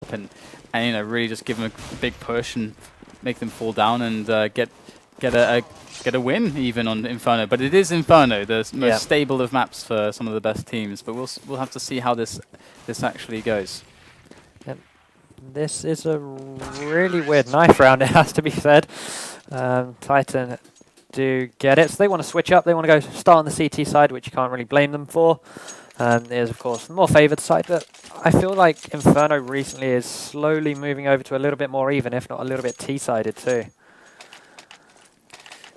up and you know, really just give them a big push and make them fall down and get a win even on Inferno. But it is Inferno, the most stable of maps for some of the best teams. But we'll have to see how this actually goes. Yep. This is a really weird knife round, it has to be said. Titan do get it, so they want to switch up. They want to go start on the CT side, which you can't really blame them for. It is, of course, the more favoured side, but I feel like Inferno recently is slowly moving over to a little bit more even, if not a little bit T-sided too.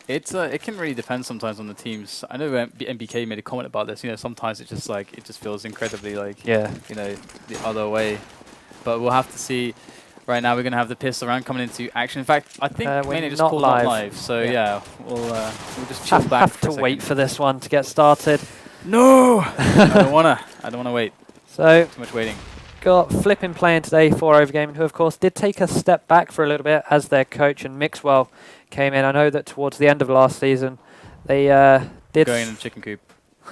It can really depend sometimes on the teams. I know MBK made a comment about this. You know, sometimes it just feels incredibly like you know, the other way. But we'll have to see. Right now we're going to have the pistol round coming into action. In fact, I think Mania just called not live. So yeah, we'll just chill back. Have to wait for this one to get started. No, I don't wanna wait. So too much waiting. Got Flippin playing today for OverGaming, who of course did take a step back for a little bit as their coach and Mixwell came in. I know that towards the end of last season, they did going in the chicken coop.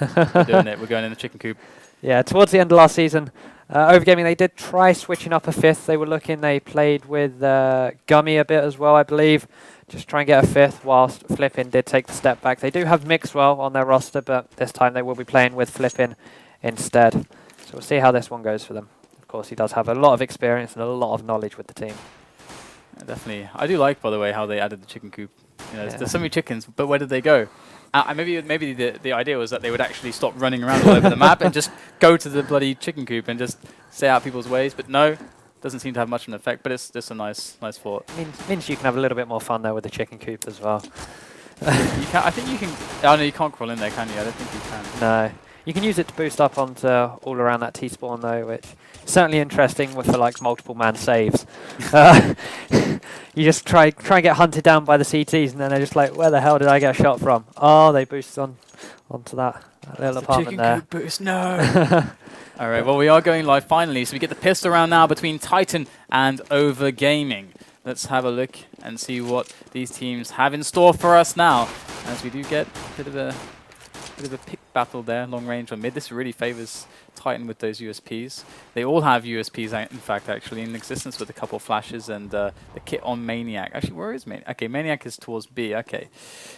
We're doing it. We're going in the chicken coop. Yeah, towards the end of last season, OverGaming, they did try switching up a fifth. They were looking. They played with Gummy a bit as well, I believe. Just try and get a fifth, whilst Flippin did take the step back. They do have Mixwell on their roster, but this time they will be playing with Flippin instead. So we'll see how this one goes for them. Of course, he does have a lot of experience and a lot of knowledge with the team. Yeah, definitely. I do like, by the way, how they added the chicken coop. You know, there's so many chickens, but where did they go? Maybe the idea was that they would actually stop running around all over the map and just go to the bloody chicken coop and just stay out people's ways. But no, doesn't seem to have much of an effect. But it's just a nice thought. Means you can have a little bit more fun there with the chicken coop as well. You can. I think you can. Oh no, you can't crawl in there, can you? I don't think you can. No, you can use it to boost up onto all around that T-spawn though, which is certainly interesting for like multiple man saves. You just try and get hunted down by the CTs, and then they're just like, where the hell did I get shot from? Oh, they boosted onto that little apartment there. Chicken coop boost, no. All right, well, we are going live finally, so we get the pistol round now between Titan and OverGaming. Let's have a look and see what these teams have in store for us now, as we do get a bit of a pick battle there, long range on mid. This really favors Titan with those USPs. They all have USPs, in fact, actually, in existence with a couple of flashes and the kit on Maniac. Actually, where is Maniac? Okay, Maniac is towards B. Okay,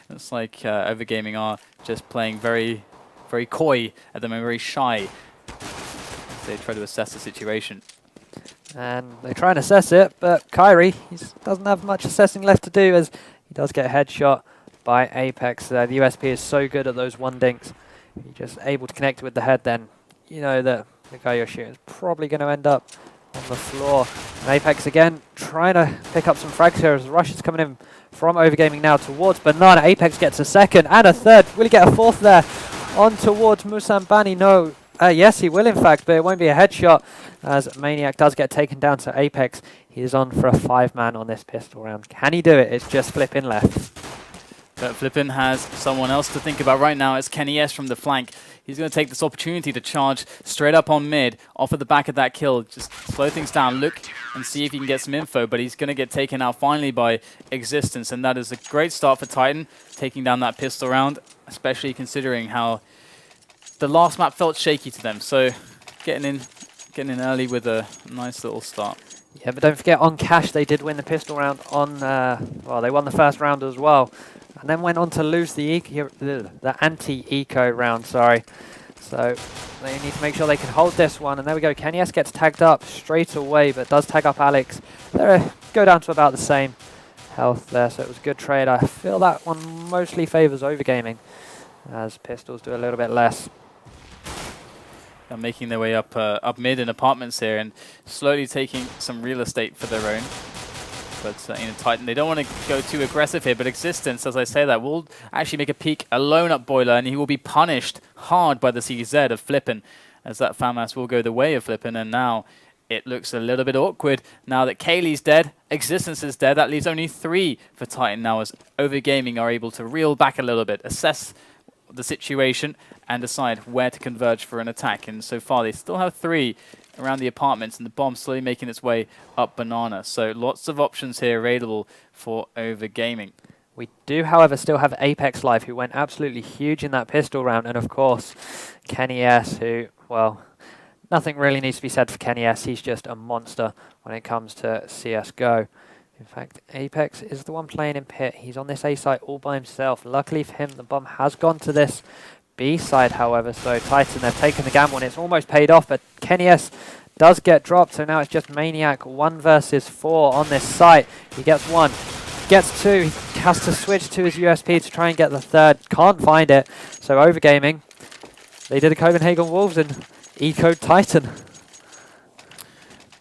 looks like OverGaming are just playing very, very coy at the moment, very shy. They try to assess the situation. And they try and assess it, but Kyrie, he doesn't have much assessing left to do, as he does get a headshot by Apex. The USP is so good at those one dinks. You're just able to connect with the head, then you know that the guy you're shooting is probably going to end up on the floor. And Apex again trying to pick up some frags here as the rush is coming in from OverGaming now towards Banana. Apex gets a second and a third. Will he get a fourth there? On towards Musambani. No. Yes, he will in fact, but it won't be a headshot as Maniac does get taken down to Apex. He is on for a 5-man on this pistol round. Can he do it? It's just Flippin left. But Flippin has someone else to think about right now. It's Kenny S from the flank. He's going to take this opportunity to charge straight up on mid, off of the back of that kill. Just slow things down, look and see if he can get some info, but he's going to get taken out finally by Existence, and that is a great start for Titan, taking down that pistol round, especially considering how the last map felt shaky to them. So getting in early with a nice little start. Yeah, but don't forget, on cash they did win the pistol round on, well, they won the first round as well. And then went on to lose the anti-eco round, sorry. So they need to make sure they can hold this one. And there we go, Kenny S gets tagged up straight away, but does tag up Alex. They go down to about the same health there, so it was a good trade. I feel that one mostly favours OverGaming, as pistols do a little bit less. They're making their way up mid in apartments here and slowly taking some real estate for their own. But in Titan, they don't want to go too aggressive here, but Existence, as I say that, will actually make a peek alone up Boiler, and he will be punished hard by the CZ of Flippin, as that FAMAS will go the way of Flippin, and now it looks a little bit awkward. Now that Kaylee's dead, Existence is dead, that leaves only 3 for Titan now, as OverGaming are able to reel back a little bit, assess the situation, and decide where to converge for an attack. And so far, they still have 3 around the apartments, and the bomb slowly making its way up Banana. So lots of options here available for OverGaming. We do, however, still have Apex live, who went absolutely huge in that pistol round, and of course, Kenny S, who, well, nothing really needs to be said for Kenny S. He's just a monster when it comes to CSGO. In fact, Apex is the one playing in pit. He's on this A site all by himself. Luckily for him, the bomb has gone to this B side, however. So Titan, they've taken the gamble and it's almost paid off, but Kenny S does get dropped. So now it's just Maniac 1 versus 4 on this site. He gets 1, gets 2. He has to switch to his USP to try and get the 3rd. Can't find it. So OverGaming, they did a Copenhagen Wolves and eco'd Titan.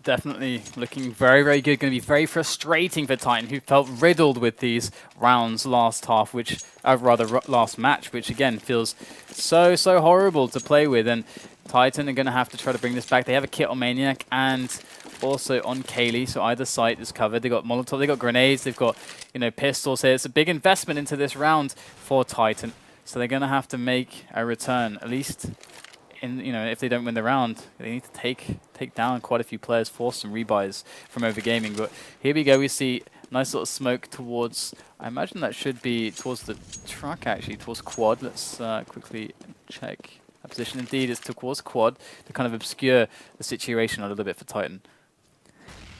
Definitely looking very, very good. Going to be very frustrating for Titan, who felt riddled with these rounds last half, which, last match, which again feels so horrible to play with. And Titan are going to have to try to bring this back. They have a kit on Maniac and also on Kaylee, so either site is covered. They got Molotov, they got grenades, they've got pistols here. It's a big investment into this round for Titan, so they're going to have to make a return, at least. If they don't win the round, they need to take down quite a few players, force some rebuys from OverGaming. But here we go, we see nice little smoke towards, I imagine that should be towards the truck actually, towards quad. Let's quickly check that position. Indeed, it's towards quad to kind of obscure the situation a little bit for Titan.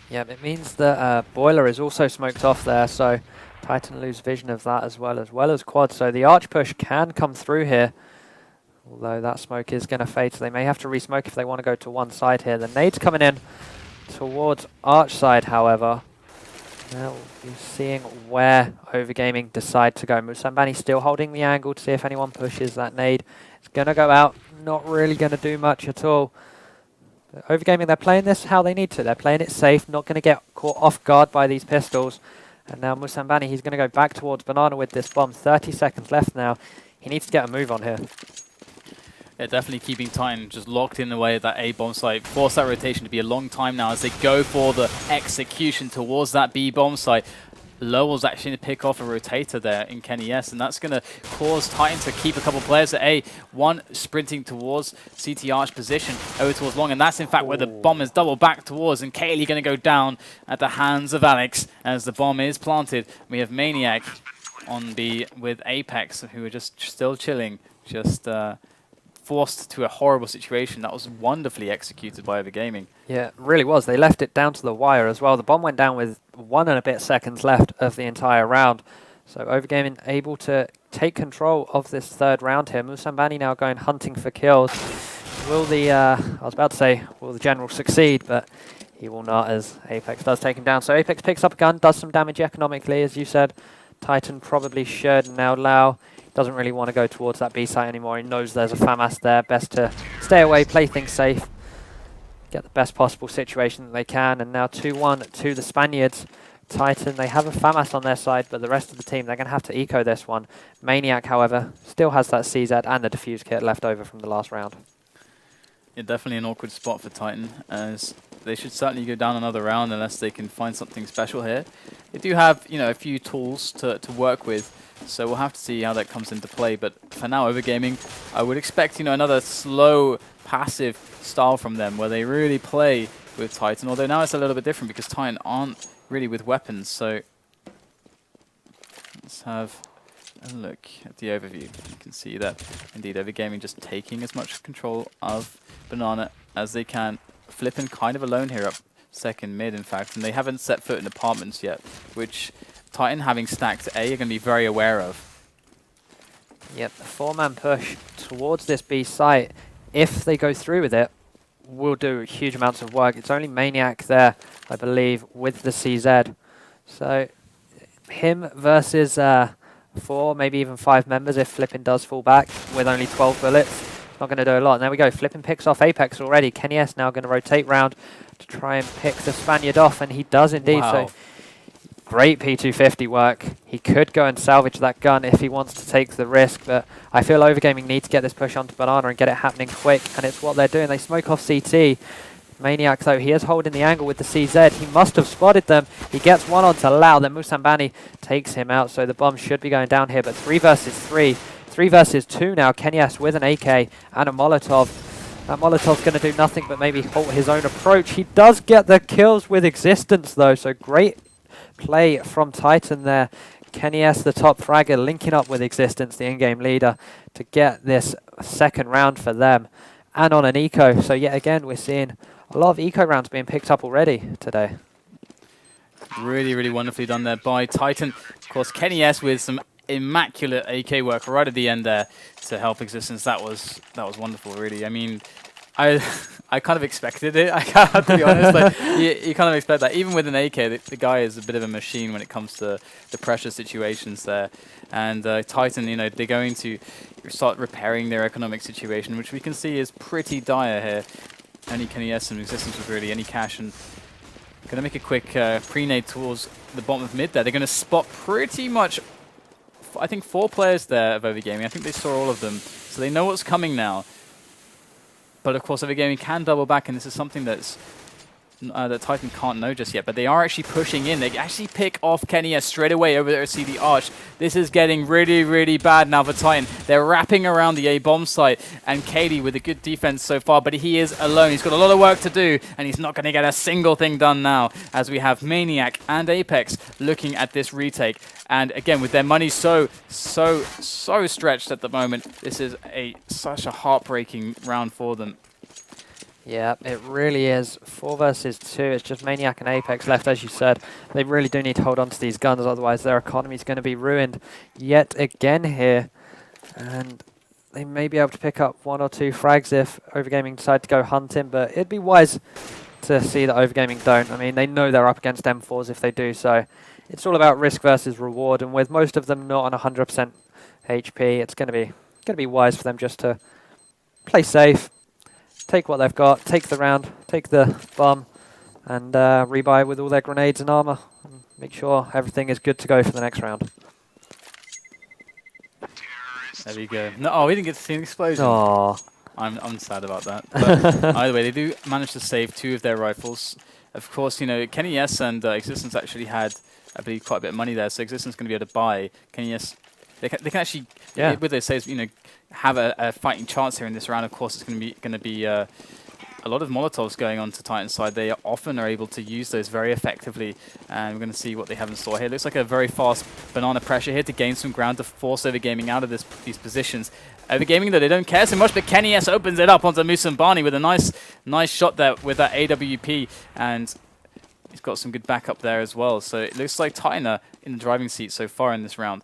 Yeah, it means that Boiler is also smoked off there, so Titan lose vision of that as well as quad. So the arch push can come through here. Although that smoke is going to fade, so they may have to re-smoke if they want to go to one side here. The nade's coming in towards Arch side, however. Now we'll be seeing where OverGaming decide to go. Musambani still holding the angle to see if anyone pushes that nade. It's going to go out, not really going to do much at all. But OverGaming, they're playing this how they need to. They're playing it safe, not going to get caught off guard by these pistols. And now Musambani, he's going to go back towards Banana with this bomb. 30 seconds left now. He needs to get a move on here. Yeah, definitely keeping Titan just locked in the way of that A bomb site. Force that rotation to be a long time now as they go for the execution towards that B bomb site. Lowell's actually going to pick off a rotator there in Kenny S, and that's going to cause Titan to keep a couple players at A. One sprinting towards CT Arch position over towards Long, and that's in fact where the bomb is double back towards, and Kaylee going to go down at the hands of Alex as the bomb is planted. We have Maniac on B with Apex, who are just still chilling, just forced to a horrible situation. That was wonderfully executed by OverGaming. Yeah, it really was. They left it down to the wire as well. The bomb went down with 1 and a bit seconds left of the entire round. So OverGaming able to take control of this 3rd round here. Musambani now going hunting for kills. Will the, I was about to say, will the general succeed, but he will not as Apex does take him down. So Apex picks up a gun, does some damage economically, as you said. Titan probably should. Now Lau doesn't really want to go towards that B site anymore. He knows there's a FAMAS there. Best to stay away, play things safe, get the best possible situation that they can. And now 2-1 to the Spaniards. Titan, they have a FAMAS on their side, but the rest of the team, they're going to have to eco this one. Maniac, however, still has that CZ and the defuse kit left over from the last round. Yeah, definitely an awkward spot for Titan, as they should certainly go down another round unless they can find something special here. They do have, a few tools to work with, so we'll have to see how that comes into play. But for now, OverGaming, I would expect, another slow, passive style from them where they really play with Titan. Although now it's a little bit different because Titan aren't really with weapons. So let's have a look at the overview. You can see that indeed OverGaming just taking as much control of Banana as they can. Flipping kind of alone here up second mid, in fact, and they haven't set foot in apartments yet, which Titan, having stacked A, are going to be very aware of. Yep, the 4-man push towards this B site, if they go through with it, will do huge amounts of work. It's only Maniac there, I believe, with the CZ. So him versus 4, maybe even 5 members if Flippin does fall back with only 12 bullets. Not going to do a lot. And there we go. Flippin picks off Apex already. Kenny S now going to rotate round to try and pick the Spaniard off, and he does indeed. Wow. So great P250 work. He could go and salvage that gun if he wants to take the risk, but I feel OverGaming need to get this push onto Banana and get it happening quick, and it's what they're doing. They smoke off CT. Maniac, though, he is holding the angle with the CZ. He must have spotted them. He gets one onto Lau. Then Musambani takes him out, so the bomb should be going down here, but 3 versus 3. 3 versus 2 now. Kenny S with an AK and a Molotov. That Molotov's going to do nothing but maybe halt his own approach. He does get the kills with Existence, though, so great play from Titan there. Kenny S, the top fragger, linking up with Existence, the in-game leader, to get this second round for them. and on an eco. So yet again, we're seeing a lot of eco rounds being picked up already today. Really, really wonderfully done there by Titan. Of course, Kenny S with some immaculate AK work right at the end there to help Existence. That was wonderful, really. I mean, I kind of expected it. I have to be honest. Like, you kind of expect that. Even with an AK, the guy is a bit of a machine when it comes to the pressure situations there. And Titan, you know, they're going to start repairing their economic situation, which we can see is pretty dire here. Only Kenny S and Existence with really any cash, and going to make a quick pre-nade towards the bottom of mid there. They're going to spot pretty much, I think, 4 players there of OverGaming. I think they saw all of them, so they know what's coming now. But of course, OverGaming can double back, and this is something that's that Titan can't know just yet. But they are actually pushing in. They actually pick off Kenny S straight away over there to see the Arch. This is getting really, really bad now for Titan. They're wrapping around the A-bomb site, and Katie with a good defense so far, but he is alone. He's got a lot of work to do, and he's not going to get a single thing done now, as we have Maniac and Apex looking at this retake. And again, with their money so stretched at the moment, this is such a heartbreaking round for them. Yeah, it really is. 4 versus 2. It's just Maniac and Apex left, as you said. They really do need to hold on to these guns, otherwise their economy is going to be ruined yet again here. And they may be able to pick up 1 or 2 frags if OverGaming decide to go hunting, but it'd be wise to see that OverGaming don't. I mean, they know they're up against M4s if they do, so it's all about risk versus reward. And with most of them not on 100% HP, it's going to be wise for them just to play safe. Take what they've got, take the round, take the bomb, and rebuy with all their grenades and armor. And make sure everything is good to go for the next round. There we go. No, oh, we didn't get to see an explosion. Aww. I'm sad about that. But either way, they do manage to save 2 of their rifles. Of course, you know, Kenny S and Existence actually had, I believe, quite a bit of money there. So Existence is going to be able to buy. Kenny S, they can actually, with their saves, you know, have a fighting chance here in this round. Of course, it's going to be a lot of Molotovs going on to Titan's side. They often are able to use those very effectively, and we're going to see what they have in store here. Looks like a very fast banana pressure here to gain some ground to force OverGaming out of these positions. OverGaming, though, they don't care so much, but Kenny S opens it up onto Musambani with a nice shot there with that AWP, and he's got some good backup there as well. So it looks like Titan are in the driving seat so far in this round.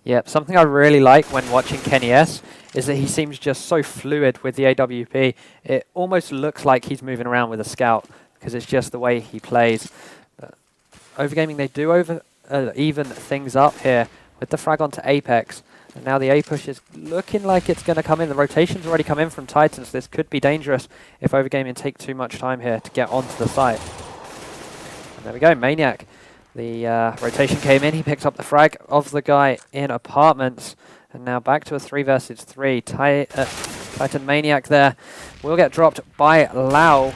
Yep, something I really like when watching Kenny S is that he seems just so fluid with the AWP. It almost looks like he's moving around with a scout because it's just the way he plays. But OverGaming, they do even things up here with the frag onto Apex. And now the A-push is looking like it's going to come in. The rotation's already come in from Titan, so this could be dangerous if OverGaming take too much time here to get onto the site. And there we go, Maniac. The rotation came in, he picked up the frag of the guy in apartments, and now back to a 3 versus 3. Titan Maniac there will get dropped by Lau.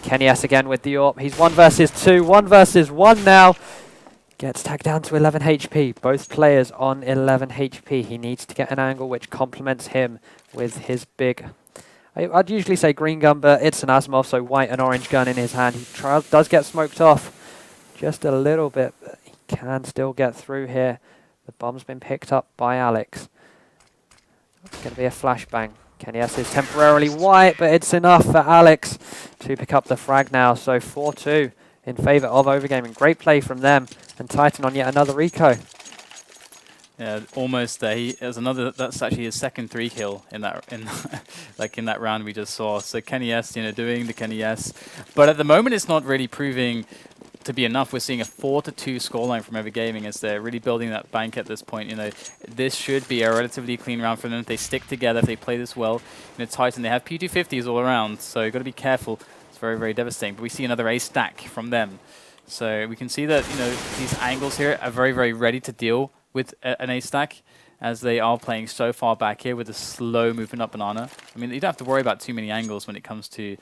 Kenny S again with the AWP. He's 1 versus 2, 1 versus 1 now. Gets tagged down to 11 HP. Both players on 11 HP. He needs to get an angle which complements him with his big, I'd usually say green gun, but it's an Asimov, so white and orange gun in his hand. He does get smoked off. Just a little bit, but he can still get through here. The bomb's been picked up by Alex. It's going to be a flashbang. Kenny S is temporarily white, but it's enough for Alex to pick up the frag now. So 4-2 in favour of OverGaming. Great play from them, and Titan on yet another eco. Yeah, almost there. That's actually his second 3 kill in that round we just saw. So Kenny S, you know, doing the Kenny S, but at the moment it's not really proving to be enough. We're seeing a 4-2 scoreline from OverGaming as they're really building that bank at this point. You know, this should be a relatively clean round for them if they stick together, if they play this well. You know, Titan, they have P250s all around, so you've got to be careful. It's very, very devastating. But we see another ace stack from them. So we can see that, you know, these angles here are very, very ready to deal with an ace stack, as they are playing so far back here with a slow movement up banana. I mean, you don't have to worry about too many angles when it comes to, you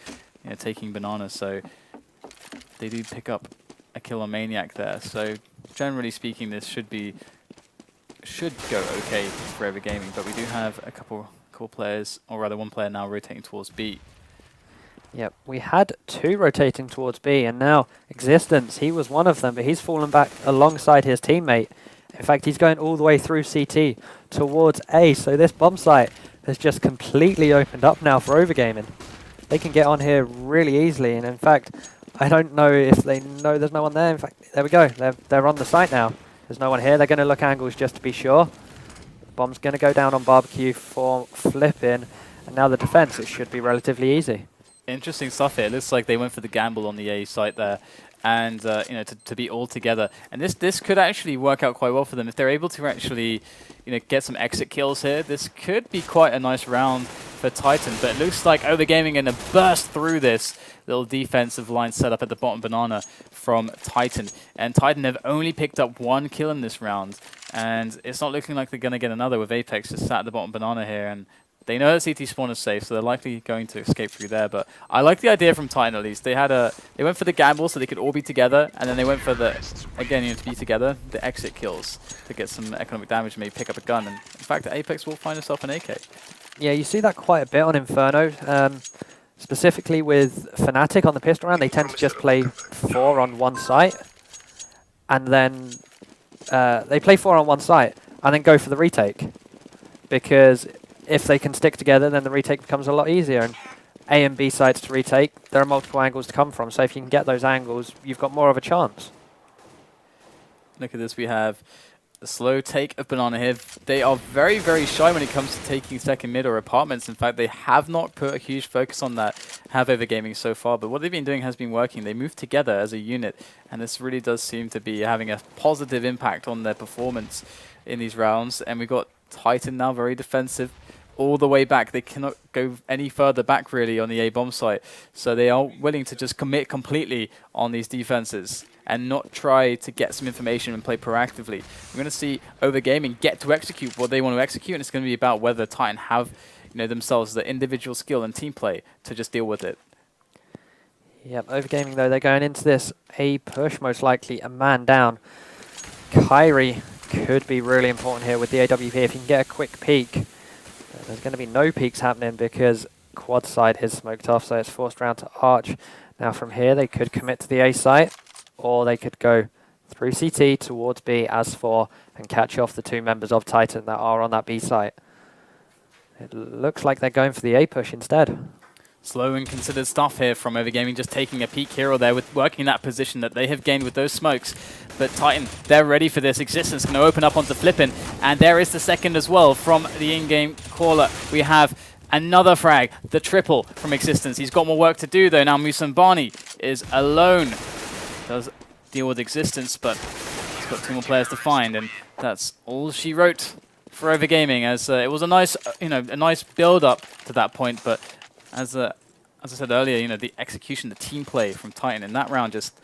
know, taking banana. So they do pick up a kill on Maniac there. So generally speaking, this should go okay for OverGaming. But we do have a couple cool players, or rather 1 player now rotating towards B. Yep, we had 2 rotating towards B, and now Existence, he was one of them, but he's fallen back alongside his teammate. In fact, he's going all the way through CT towards A, so this bomb site has just completely opened up now for OverGaming. They can get on here really easily, and in fact, I don't know if they know there's no one there. In fact, there we go. They're on the site now. There's no one here. They're going to look angles just to be sure. The bomb's going to go down on Barbecue for flipping, and now the defense, it should be relatively easy. Interesting stuff here. It looks like they went for the gamble on the A site there, and you know, to be all together. And this could actually work out quite well for them if they're able to actually, you know, get some exit kills here. This could be quite a nice round for Titan, but it looks like OverGaming going to burst through this little defensive line set up at the bottom banana from Titan. And Titan have only picked up 1 kill in this round, and it's not looking like they're going to get another with Apex just sat at the bottom banana here. And they know that CT spawn is safe, so they're likely going to escape through there. But I like the idea from Titan at least. They went for the gamble so they could all be together, and then they went for the, again, you know, to be together, the exit kills to get some economic damage, maybe pick up a gun. And in fact, Apex will find himself an AK. Yeah, you see that quite a bit on Inferno. Specifically with Fnatic on the pistol round, they tend to just play 4 on one site, and then they play 4 on one site and then go for the retake, because if they can stick together, then the retake becomes a lot easier. And A and B sites to retake, there are multiple angles to come from, so if you can get those angles, you've got more of a chance. Look at this, we have a slow take of Banana here. They are very, very shy when it comes to taking second mid or apartments. In fact, they have not put a huge focus on that, have OverGaming so far, but what they've been doing has been working. They move together as a unit, and this really does seem to be having a positive impact on their performance in these rounds. And we've got Titan now very defensive all the way back. They cannot go any further back really on the A bomb site, so they are willing to just commit completely on these defenses and not try to get some information and play proactively. We're going to see OverGaming get to execute what they want to execute, and it's going to be about whether Titan have, you know, themselves the individual skill and team play to just deal with it. Yep, OverGaming though, they're going into this A push, most likely a man down. Kyrie could be really important here with the AWP. If you can get a quick peek, there's going to be no peeks happening because quad side is smoked off, so it's forced round to Arch. Now from here, they could commit to the A site, or they could go through CT towards B as 4 and catch off the 2 members of Titan that are on that B site. It looks like they're going for the A push instead. Slow and considered stuff here from OverGaming, just taking a peek here or there with working that position that they have gained with those smokes. But Titan, they're ready for this. Existence going to open up onto Flippin', and there is the second as well from the in-game caller. We have another frag, the triple from Existence. He's got more work to do though. Now Musambani is alone. Does deal with Existence, but he's got 2 more players to find, and that's all she wrote for OverGaming. As it was a nice, you know, a nice build-up to that point, but as I said earlier, you know, the execution, the team play from Titan in that round just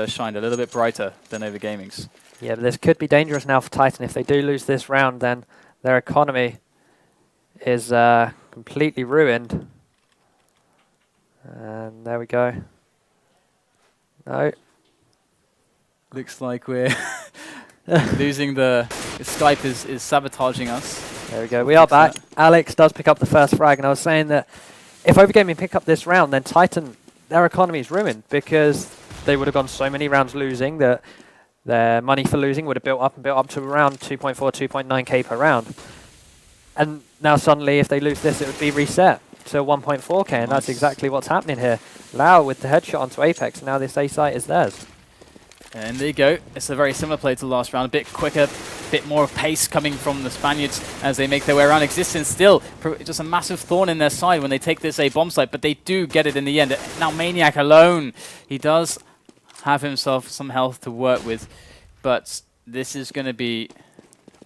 shined a little bit brighter than OverGaming's. Yeah, but this could be dangerous now for Titan. If they do lose this round, then their economy is completely ruined. And there we go. No. Looks like we're losing the Skype is sabotaging us. There we go. We are back. Alex does pick up the first frag, and I was saying that if OverGaming pick up this round, then Titan, their economy is ruined because they would have gone so many rounds losing that their money for losing would have built up to around 2.4, 2.9k per round. And now suddenly, if they lose this, it would be reset to 1.4k, and that's exactly what's happening here. Lau with the headshot onto Apex, and now this A site is theirs. And there you go. It's a very similar play to the last round. A bit quicker, a bit more pace coming from the Spaniards as they make their way around. Existence still just a massive thorn in their side when they take this A bomb site, but they do get it in the end. Now Maniac alone. He does have himself some health to work with, but this is going to be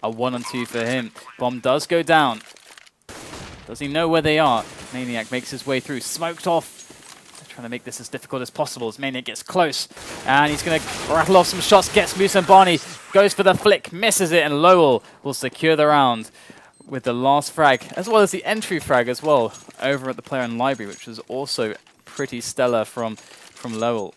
a 1-on-2 for him. Bomb does go down. Does he know where they are? Maniac makes his way through. Smoked off. Trying to make this as difficult as possible as Maniac gets close. And he's going to rattle off some shots, gets Musambani, goes for the flick, misses it, and Lowell will secure the round with the last frag, as well as the entry frag as well, over at the player in library, which was also pretty stellar from Lowell.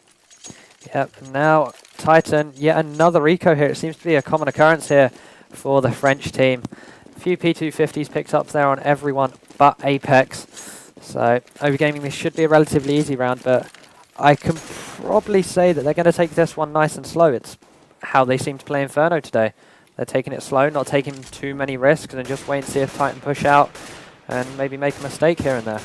Yep, now Titan, yet another eco here. It seems to be a common occurrence here for the French team. A few P250s picked up there on everyone but Apex. So, OverGaming, this should be a relatively easy round, but I can probably say that they're going to take this one nice and slow. It's how they seem to play Inferno today. They're taking it slow, not taking too many risks, and just wait and see if Titan push out. and maybe make a mistake here and there.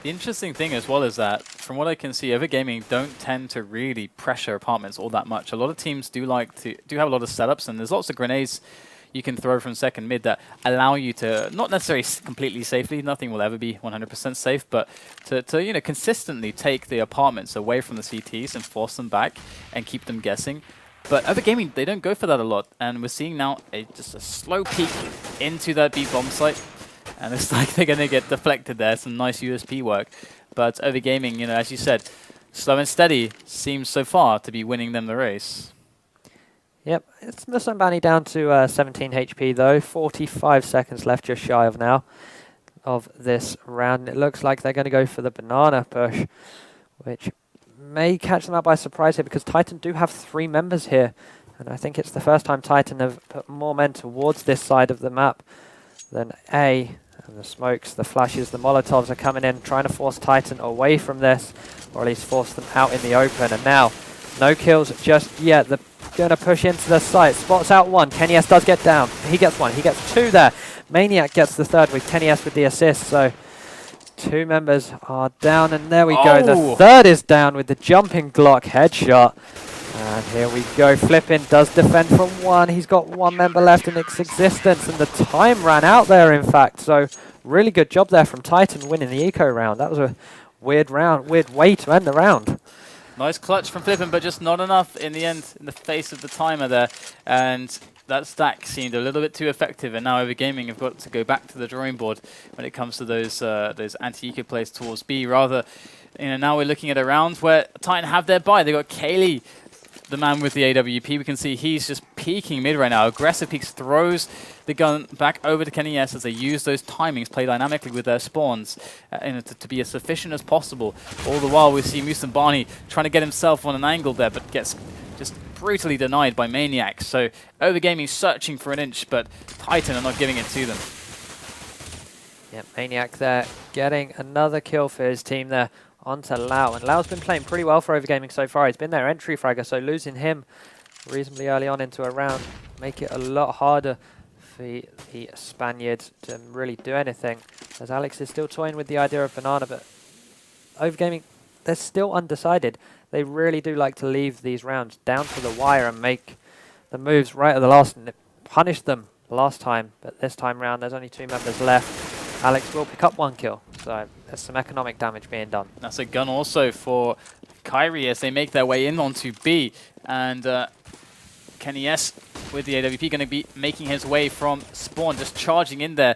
The interesting thing as well is that, from what I can see, OverGaming don't tend to really pressure apartments all that much. A lot of teams do have a lot of setups, and there's lots of grenades you can throw from second mid that allow you to, not necessarily completely safely, nothing will ever be 100% safe, but to consistently take the apartments away from the CTs and force them back and keep them guessing. But OverGaming, they don't go for that a lot, and we're seeing now just a slow peek into that B bomb site. And it's like they're going to get deflected there. Some nice USP work. But OverGaming, as you said, slow and steady seems so far to be winning them the race. Yep, it's Musambani down to 17 HP though. 45 seconds left, just shy of now, of this round. It looks like they're going to go for the banana push, which may catch them out by surprise here because Titan do have 3 members here. And I think it's the first time Titan have put more men towards this side of the map than A. And the smokes, the flashes, the Molotovs are coming in, trying to force Titan away from this, or at least force them out in the open. And now, no kills just yet. They're going to push into the site. Spots out 1. Kenny S does get down. He gets 1. He gets 2 there. Maniac gets the 3rd with Kenny S with the assist. So 2 members are down, and there we go. The 3rd is down with the jumping Glock headshot. And here we go. Flippin does defend from 1. He's got 1 member left in its existence, and the time ran out there, in fact. So really good job there from Titan winning the eco round. That was a weird round, weird way to end the round. Nice clutch from Flippin, but just not enough in the end, in the face of the timer there. And that stack seemed a little bit too effective, and now OverGaming have got to go back to the drawing board when it comes to those anti-eco plays towards B. Rather, now we're looking at a round where Titan have their buy. They got Kaylee, the man with the AWP. We can see he's just peeking mid right now. Aggressive peeks, throws the gun back over to Kenny S as they use those timings, play dynamically with their spawns to be as sufficient as possible. All the while we see Musambani trying to get himself on an angle there, but gets just brutally denied by Maniac. So OverGaming searching for an inch, but Titan are not giving it to them. Yeah, Maniac there getting another kill for his team there. Onto Lau, and Lau's been playing pretty well for OverGaming so far. He's been their entry fragger, so losing him reasonably early on into a round make it a lot harder for the Spaniards to really do anything, as Alex is still toying with the idea of banana, but OverGaming, they're still undecided. They really do like to leave these rounds down to the wire and make the moves right at the last, and it punished them last time, but this time round there's only 2 members left. Alex will pick up 1 kill, so there's some economic damage being done. That's a gun also for Kyrie as they make their way in onto B. And Kenny S with the AWP going to be making his way from spawn, just charging in there.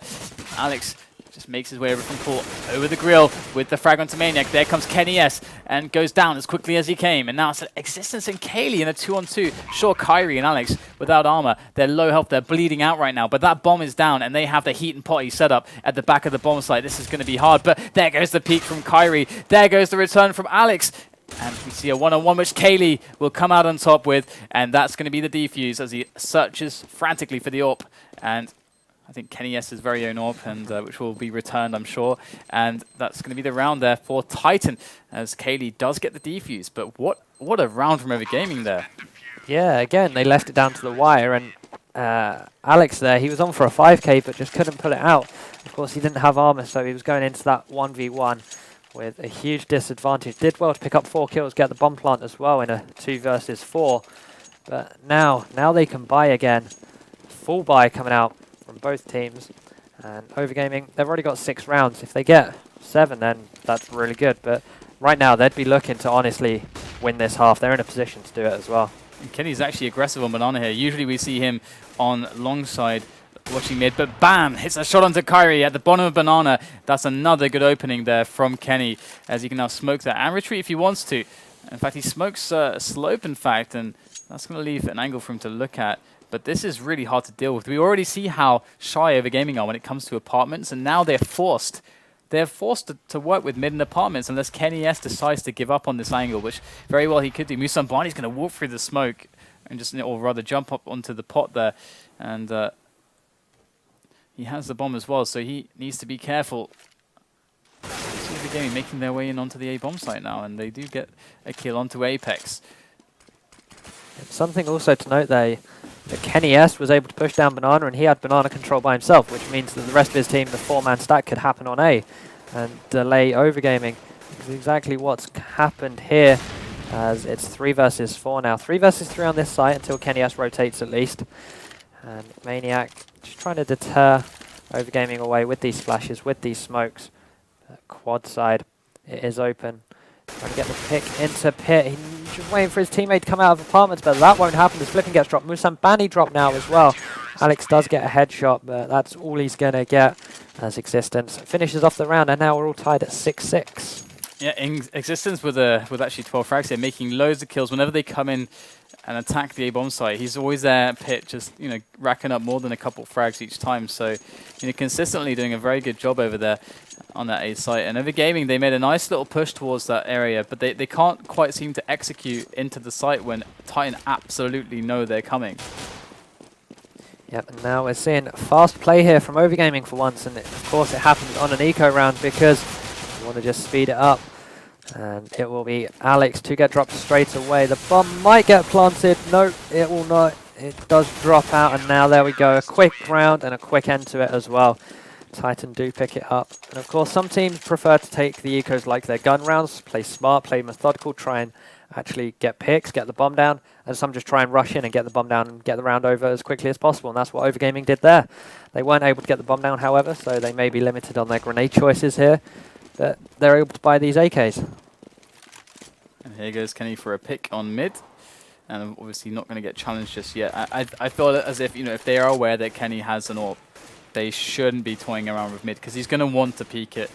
Alex just makes his way over from pool, over the grill with the frag onto Maniac. There comes Kenny S and goes down as quickly as he came. And now it's Existence and Kaylee in a 2-on-2. Sure, Kyrie and Alex without armor. They're low health, they're bleeding out right now. But that bomb is down and they have the heat and potty set up at the back of the bomb site. This is going to be hard, but there goes the peek from Kyrie. There goes the return from Alex. And we see a 1-on-1 which Kaylee will come out on top with. And that's going to be the defuse as he searches frantically for the AWP. And I think Kenny S' very own AWP, and which will be returned, I'm sure. And that's going to be the round there for Titan, as Kaylee does get the defuse. But what a round from OverGaming there. Yeah, again, they left it down to the wire, and Alex there, he was on for a 5k, but just couldn't pull it out. Of course, he didn't have armor, so he was going into that 1v1 with a huge disadvantage. Did well to pick up 4 kills, get the bomb plant as well in a 2 versus 4. But now they can buy again. Full buy coming out from both teams, and OverGaming, they've already got 6 rounds. If they get 7, then that's really good, but right now they'd be looking to honestly win this half. They're in a position to do it as well. And Kenny's actually aggressive on banana here. Usually we see him on long side watching mid, but bam, hits a shot onto Kyrie at the bottom of banana. That's another good opening there from Kenny, as he can now smoke that and retreat if he wants to. In fact, he smokes slope, in fact, and that's going to leave an angle for him to look at. But this is really hard to deal with. We already see how shy OverGaming are when it comes to apartments, and now they're forced. They're forced to work with mid and apartments unless Kenny S decides to give up on this angle, which very well he could do. Musambani's going to walk through the smoke and just, or rather jump up onto the pot there. And he has the bomb as well, so he needs to be careful. OverGaming making their way in onto the A bomb site now, and they do get a kill onto Apex. Something also to note there, But Kenny S was able to push down Banana, and he had Banana control by himself, which means that the rest of his team, the 4-man stack, could happen on A and delay Overgaming. It's exactly what's happened here, as it's 3 versus 4 now. 3 versus 3 on this site until Kenny S rotates at least. And Maniac just trying to deter Overgaming away with these flashes, with these smokes. Quad side, it is open. Trying to get the pick into pit. He's just waiting for his teammate to come out of apartments, but that won't happen as Flipping gets dropped. Musambani dropped now as well. Alex does get a headshot, but that's all he's going to get as Existence finishes off the round, and now we're all tied at 6-6. Yeah, Existence with actually 12 frags here, making loads of kills. Whenever they come in and attack the A-bomb site, he's always there at pit, just, you know, racking up more than a couple frags each time. So, you know, consistently doing a very good job over there on that A site. And OverGaming, they made a nice little push towards that area, but they can't quite seem to execute into the site when Titan absolutely know they're coming. Yep, and now we're seeing fast play here from OverGaming for once, and of course it happens on an eco round because we want to just speed it up. And it will be Alex to get dropped straight away. The bomb might get planted. No, it will not. It does drop out, and now there we go. A quick round and a quick end to it as well. Titan do pick it up. And of course, some teams prefer to take the ecos like their gun rounds, play smart, play methodical, try and actually get picks, get the bomb down, and some just try and rush in and get the bomb down and get the round over as quickly as possible, and that's what OverGaming did there. They weren't able to get the bomb down, however, so they may be limited on their grenade choices here, but they're able to buy these AKs. And here goes Kenny for a pick on mid, and obviously not going to get challenged just yet. I feel as if, you know, if they are aware that Kenny has an AWP, they shouldn't be toying around with mid, because he's going to want to peek it.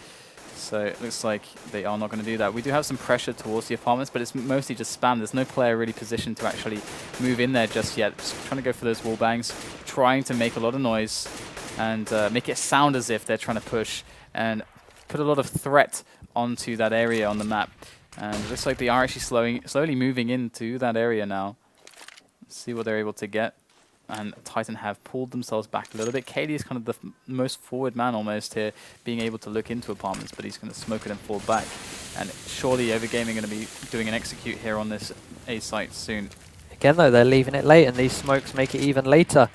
So it looks like they are not going to do that. We do have some pressure towards the apartments, but it's mostly just spam. There's no player really positioned to actually move in there just yet. Just trying to go for those wall bangs, trying to make a lot of noise and make it sound as if they're trying to push and put a lot of threat onto that area on the map. And it looks like they are actually slowly moving into that area now. Let's see what they're able to get. And Titan have pulled themselves back a little bit. Katie is kind of the most forward man almost here, being able to look into apartments, but he's going to smoke it and fall back. And surely OverGaming are going to be doing an execute here on this A site soon. Again though, they're leaving it late, and these smokes make it even later.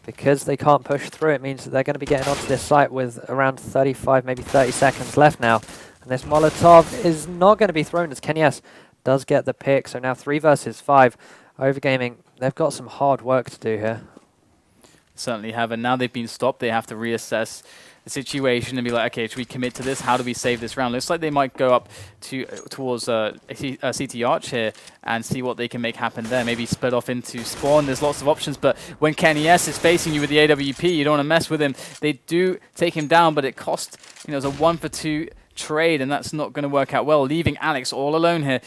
Because they can't push through, it means that they're going to be getting onto this site with around 35, maybe 30 seconds left now. And this Molotov is not going to be thrown as Kenny S does get the pick. So now 3 versus 5. OverGaming, they've got some hard work to do here. Certainly have, and now they've been stopped. They have to reassess the situation and be like, okay, should we commit to this? How do we save this round? Looks like they might go up towards CT Arch here and see what they can make happen there. Maybe split off into spawn. There's lots of options, but when Kenny S is facing you with the AWP, you don't want to mess with him. They do take him down, but it cost, you know, it's a 1-for-2 trade, and that's not going to work out well, leaving Alex all alone here.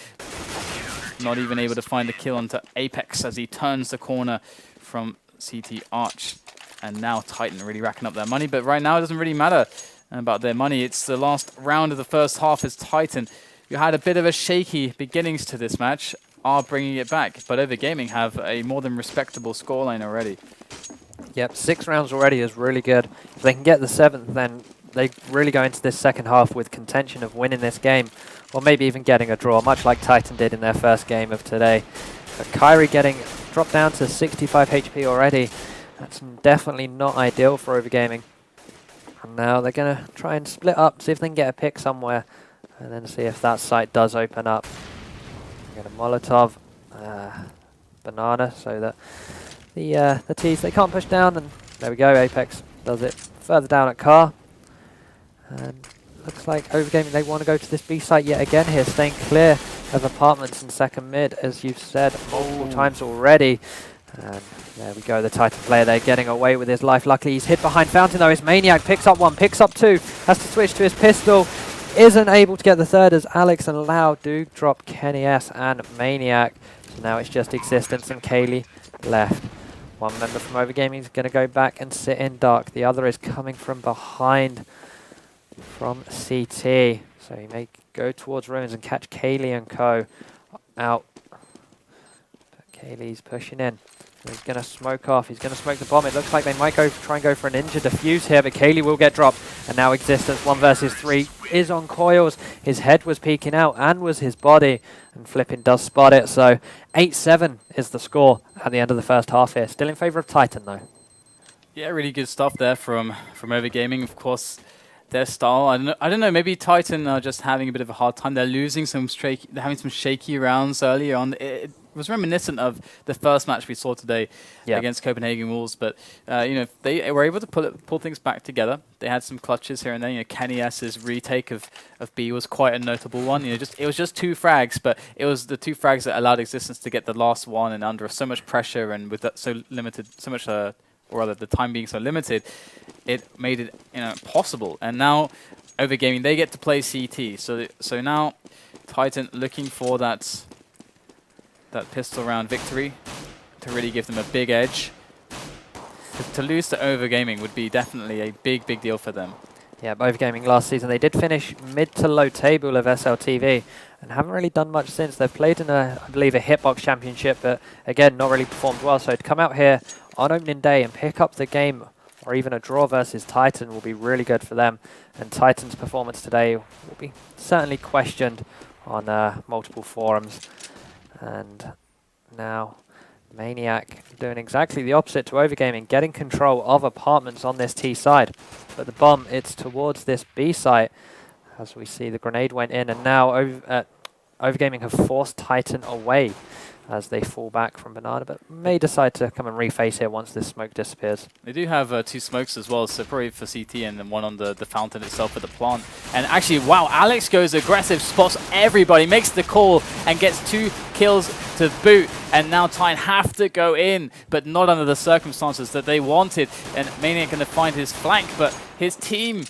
Not even able to find the kill onto Apex as he turns the corner from CT Arch. And now Titan really racking up their money, but right now it doesn't really matter about their money. It's the last round of the first half as Titan, who had a bit of a shaky beginnings to this match, are bringing it back. But OverGaming have a more than respectable scoreline already. Yep, 6 rounds already is really good. If they can get the 7th, then they really go into this second half with contention of winning this game, or maybe even getting a draw, much like Titan did in their first game of today. But Kyrie getting dropped down to 65 HP already. That's definitely not ideal for OverGaming. And now they're going to try and split up, see if they can get a pick somewhere, and then see if that site does open up. Get a Molotov, Banana, so that the T's, they can't push down, and there we go, Apex does it further down at Car. And looks like OverGaming, they want to go to this B site yet again here, staying clear of apartments in second mid, as you've said multiple times already. And there we go, the Titan player there getting away with his life. Luckily he's hid behind Fountain though. His Maniac picks up 1, picks up 2, has to switch to his pistol. Isn't able to get the 3rd as Alex and Lau do drop Kenny S and Maniac. So now it's just Existence and Kaylee left. One member from OverGaming is going to go back and sit in dark. The other is coming from behind from CT. So he may go towards ruins and catch Kaylee and co out. But Kaylee's pushing in. He's going to smoke off. He's going to smoke the bomb. It looks like they might try and go for an injured defuse here, but Kaylee will get dropped. And now Existence 1 versus 3 is on coils. His head was peeking out and was his body. And Flippin does spot it. So 8-7 is the score at the end of the first half here. Still in favor of Titan though. Yeah, really good stuff there from OverGaming. Of course, their style. I don't know. Maybe Titan are just having a bit of a hard time. They're losing they're having some shaky rounds earlier on. It was reminiscent of the first match we saw today against Copenhagen Wolves. But you know, they were able to pull things back together. They had some clutches here and there. You know, Kenny S's retake of B was quite a notable one. You know, it was just 2 frags, but it was the 2 frags that allowed Existence to get the last one, and under so much pressure and with that so much. Or rather, the time being so limited, it made it possible. And now, OverGaming, they get to play CT. So now, Titan looking for that pistol round victory to really give them a big edge. To lose to OverGaming would be definitely a big deal for them. Yeah, OverGaming last season, they did finish mid to low table of SLTV and haven't really done much since. They've played in I believe, a Hitbox Championship, but again, not really performed well. So to come out here on opening day and pick up the game, or even a draw versus Titan, will be really good for them. And Titan's performance today will be certainly questioned on multiple forums. And now Maniac doing exactly the opposite to OverGaming, getting control of apartments on this T side. But the bomb, it's towards this B site. As we see, the grenade went in, and now OverGaming have forced Titan away as they fall back from Banana, but may decide to come and reface here once this smoke disappears. They do have 2 smokes as well, so probably for CT and then one on the fountain itself for the plant. And actually, wow, Alex goes aggressive, spots everybody, makes the call, and gets 2 kills to boot. And now Titan have to go in, but not under the circumstances that they wanted. And Maniac going to find his flank, but his team,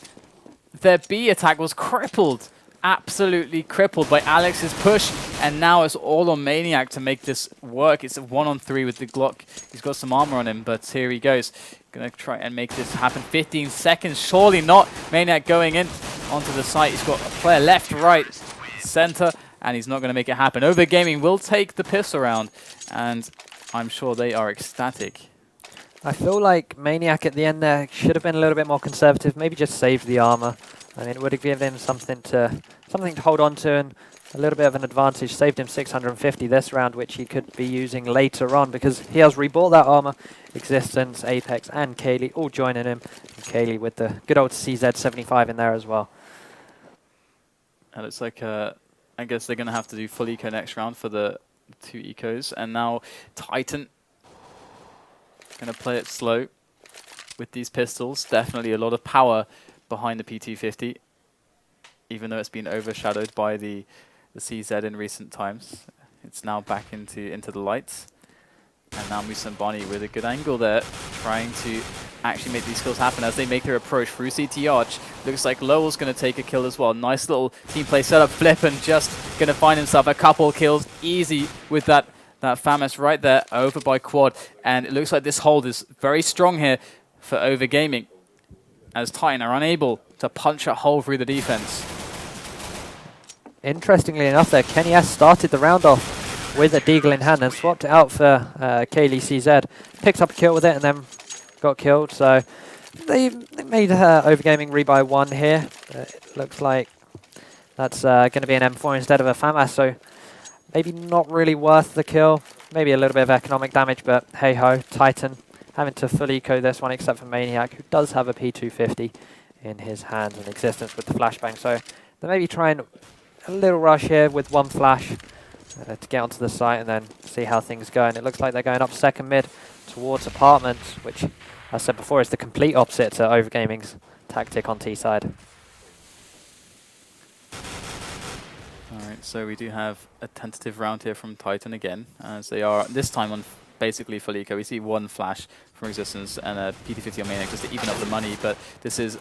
their B attack was crippled. Absolutely crippled by Alex's push, and now it's all on Maniac to make this work. It's a 1-on-3 with the Glock. He's got some armor on him, but here he goes. Gonna try and make this happen. 15 seconds, surely not. Maniac going in onto the site. He's got a player left, right, center, and he's not gonna make it happen. OverGaming will take the pistol round, and I'm sure they are ecstatic. I feel like Maniac at the end there should have been a little bit more conservative, maybe just saved the armor. I mean, it would have given him something to hold on to and a little bit of an advantage. Saved him 650 this round, which he could be using later on because he has rebought that armor. Existence, Apex, and Kaylee all joining him. And Kaylee with the good old CZ75 in there as well. And it's like, I guess they're going to have to do full eco next round for the 2 ecos. And now Titan going to play it slow with these pistols. Definitely a lot of power behind the P250, even though it's been overshadowed by the CZ in recent times. It's now back into the lights. And now Musambani with a good angle there, trying to actually make these kills happen as they make their approach through CT Arch. Looks like Lowell's going to take a kill as well. Nice little team play setup. Flippin just going to find himself a couple kills easy with that FAMAS right there over by Quad. And it looks like this hold is very strong here for OverGaming, as Titan are unable to punch a hole through the defense. Interestingly enough there, Kenny S started the round off with a deagle in hand and swapped it out for Kaylee CZ. Picked up a kill with it and then got killed. So they made OverGaming rebuy 1 here. It looks like that's going to be an M4 instead of a FAMAS. So maybe not really worth the kill. Maybe a little bit of economic damage, but hey ho, Titan having to full eco this one, except for Maniac, who does have a P250 in his hands and Existence with the flashbang. So they're maybe trying a little rush here with 1 flash to get onto the site and then see how things go. And it looks like they're going up second mid towards apartments, which, as I said before, is the complete opposite to OverGaming's tactic on T side. Alright, so we do have a tentative round here from Titan again, as they are this time on basically full eco. We see 1 flash from Existence and a P250 on Maniac just to even up the money, but this is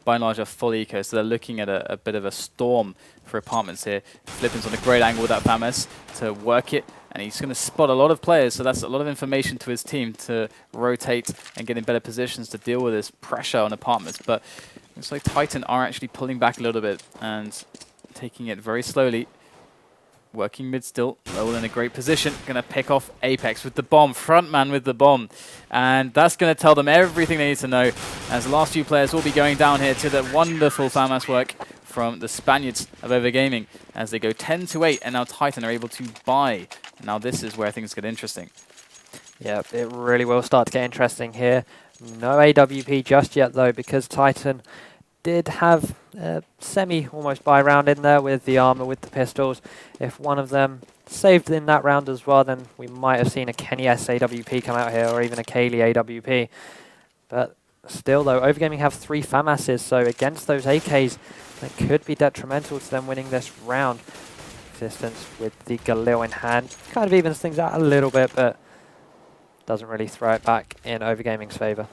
by and large a full eco, so they're looking at a bit of a storm for apartments here. Flippin's on a great angle with that FAMAS to work it, and he's going to spot a lot of players, so that's a lot of information to his team to rotate and get in better positions to deal with this pressure on apartments. But looks like Titan are actually pulling back a little bit and taking it very slowly. working mid still. Lowell in a great position. Going to pick off Apex with the bomb. Frontman with the bomb. And that's going to tell them everything they need to know, as the last few players will be going down here to the wonderful FAMAS work from the Spaniards of OverGaming as they go 10-8, and now Titan are able to buy. Now this is where things get interesting. Yeah, it really will start to get interesting here. No AWP just yet though, because Titan did have a semi-almost buy round in there with the armor, with the pistols. If one of them saved in that round as well, then we might have seen a Kenny S AWP come out here, or even a Kaylee AWP. But still though, OverGaming have 3 FAMASs, so against those AKs, that could be detrimental to them winning this round. Existence with the Galil in hand kind of evens things out a little bit, but doesn't really throw it back in OverGaming's favor.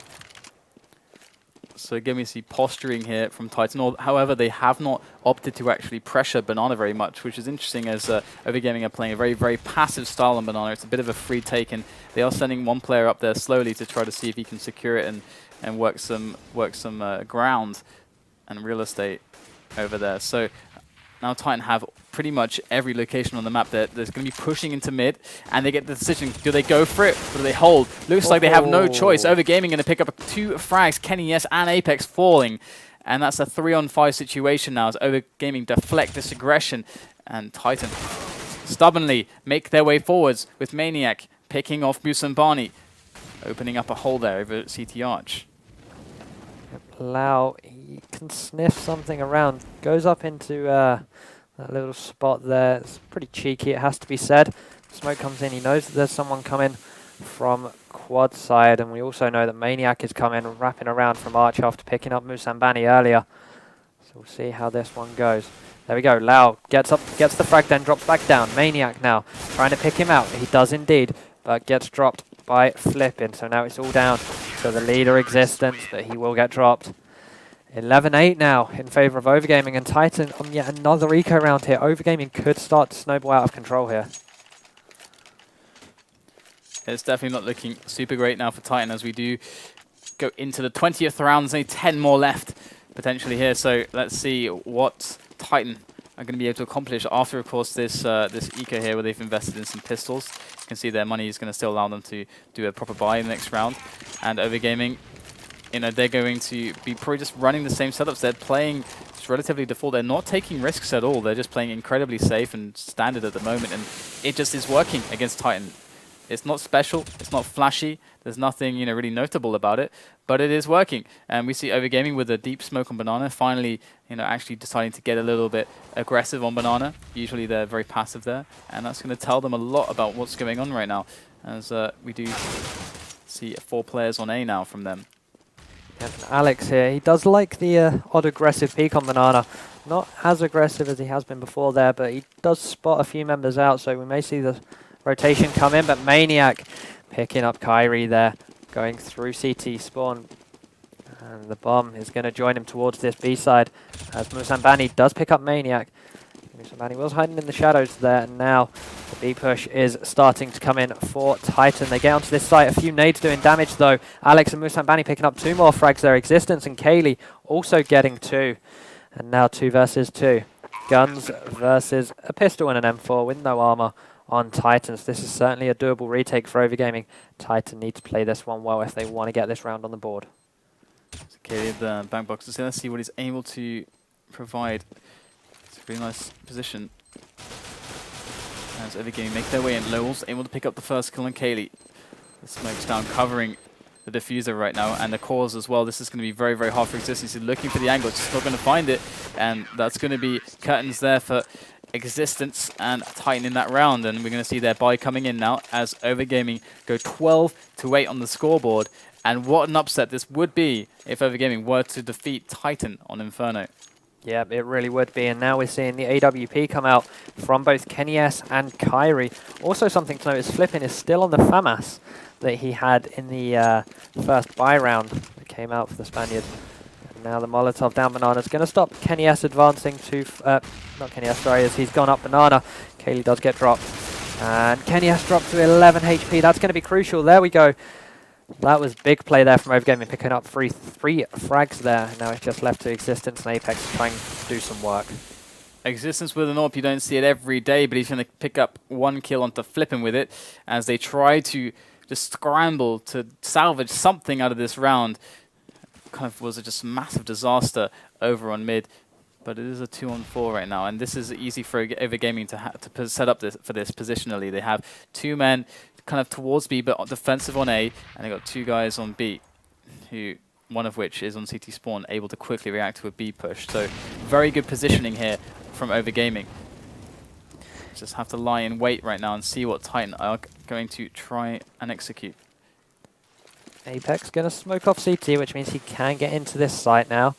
So again, we see posturing here from Titan. However, they have not opted to actually pressure Banana very much, which is interesting, as OverGaming are playing a very, very passive style on Banana. It's a bit of a free take, and they are sending one player up there slowly to try to see if he can secure it and work some ground and real estate over there. So now Titan have pretty much every location on the map that there's going to be pushing into mid, and they get the decision, do they go for it or do they hold? Looks like they have no choice. OverGaming going to pick up 2 frags, Kenny S and Apex falling, and that's a 3-on-5 situation now as OverGaming deflect this aggression, and Titan stubbornly make their way forwards with Maniac picking off Musambani, opening up a hole there over CT Arch. Lau, he can sniff something around, goes up into that little spot there. It's pretty cheeky, it has to be said. Smoke comes in, he knows that there's someone coming from quad side, and we also know that Maniac is coming, wrapping around from Arch after picking up Musambani earlier. So we'll see how this one goes. There we go, Lau gets up, gets the frag, then drops back down. Maniac now trying to pick him out. He does indeed, but gets dropped by Flippin'. So now it's all down to the leader Existence, but he will get dropped. 11-8 now in favor of OverGaming, and Titan on yet another eco round here. OverGaming could start to snowball out of control here. It's definitely not looking super great now for Titan as we do go into the 20th round. There's only 10 more left potentially here, so let's see what Titan are going to be able to accomplish after, of course, this this eco here where they've invested in some pistols. You can see their money is going to still allow them to do a proper buy in the next round. And OverGaming, you know, they're going to be probably just running the same setups. They're playing just relatively default. They're not taking risks at all. They're just playing incredibly safe and standard at the moment, and it just is working against Titan. It's not special. It's not flashy. There's nothing, you know, really notable about it, but it is working. And we see OverGaming with a deep smoke on Banana, finally, you know, actually deciding to get a little bit aggressive on Banana. Usually they're very passive there, and that's going to tell them a lot about what's going on right now, as we do see 4 players on A now from them. And Alex here, he does like the odd aggressive peek on Banana. Not as aggressive as he has been before there, but he does spot a few members out, so we may see the rotation come in. But Maniac picking up Kyrie there, going through CT spawn. And the bomb is going to join him towards this B side, as Musambani does pick up Maniac. Musambani was hiding in the shadows there, and now the B push is starting to come in for Titan. They get onto this site, a few nades doing damage though. Alex and Musambani picking up 2 more frags there. Existence and Kaylee also getting 2. And now 2 versus 2. Guns versus a pistol and an M4 with no armor on Titans. This is certainly a doable retake for OverGaming. Titan need to play this one well if they want to get this round on the board. Okay, the bank box. Let's see what he's able to provide. It's a really nice position. As OverGaming make their way in, Lowell's able to pick up the first kill on Kaylee. The smoke's down, covering the diffuser right now, and the cores as well. This is going to be very, very hard for Existence. He's looking for the angle, just not going to find it, and that's going to be curtains there for Existence and Titan in that round. And we're going to see their buy coming in now as OverGaming go 12-8 on the scoreboard. And what an upset this would be if OverGaming were to defeat Titan on Inferno. Yeah, it really would be. And now we're seeing the AWP come out from both Kenny S and Kyrie. Also something to note is Flippin' is still on the FAMAS that he had in the first buy round that came out for the Spaniard. And now the Molotov down Banana is going to stop Kenny S advancing to... not Kenny S, sorry, as he's gone up Banana. Kaylee does get dropped. And Kenny S dropped to 11 HP. That's going to be crucial. There we go. That was big play there from OverGaming, picking up three frags there. Now it's just left to Existence and Apex trying to do some work. Existence with an AWP, you don't see it every day, but he's going to pick up 1 kill onto Flippin with it as they try to just scramble to salvage something out of this round. Kind of was just a massive disaster over on mid, but it is a 2-on-4 right now, and this is easy for OverGaming to set up for this positionally. They have 2 men kind of towards B, but defensive on A, and they got 2 guys on B, one of which is on CT spawn, able to quickly react to a B push. So very good positioning here from OverGaming. Just have to lie in wait right now and see what Titan are going to try and execute. Apex going to smoke off CT, which means he can get into this site now.